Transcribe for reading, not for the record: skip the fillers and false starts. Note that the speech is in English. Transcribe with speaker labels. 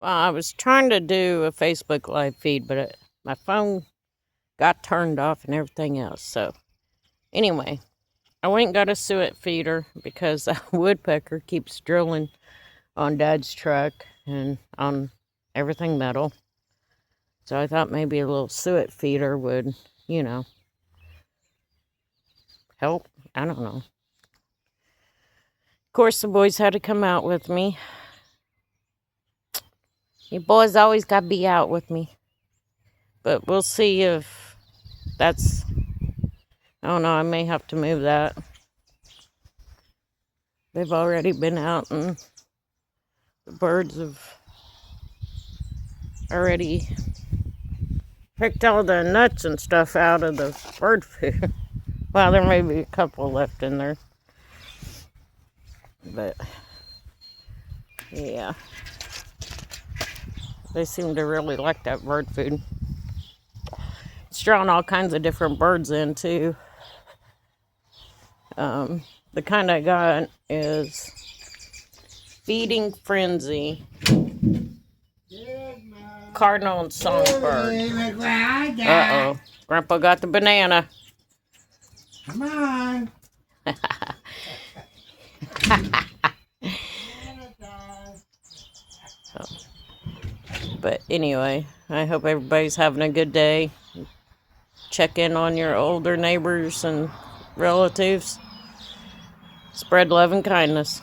Speaker 1: Well, I was trying to do a Facebook live feed, but my phone got turned off and everything else. So, anyway, I went and got a suet feeder because that woodpecker keeps drilling on Dad's truck and on everything metal. So I thought maybe a little suet feeder would, help. I don't know. Of course, the boys had to come out with me. You boys always got to be out with me. But we'll see if that's... I don't know, I may have to move that. They've already been out and the birds have already picked all the nuts and stuff out of the bird food. Well, there may be a couple left in there. But, yeah. They seem to really like that bird food. It's drawing all kinds of different birds in, too. The kind I got is Feeding Frenzy, Cardinal and Songbird. Uh-oh. Grandpa got the banana.
Speaker 2: Come on.
Speaker 1: But anyway, I hope everybody's having a good day. Check in on your older neighbors and relatives. Spread love and kindness.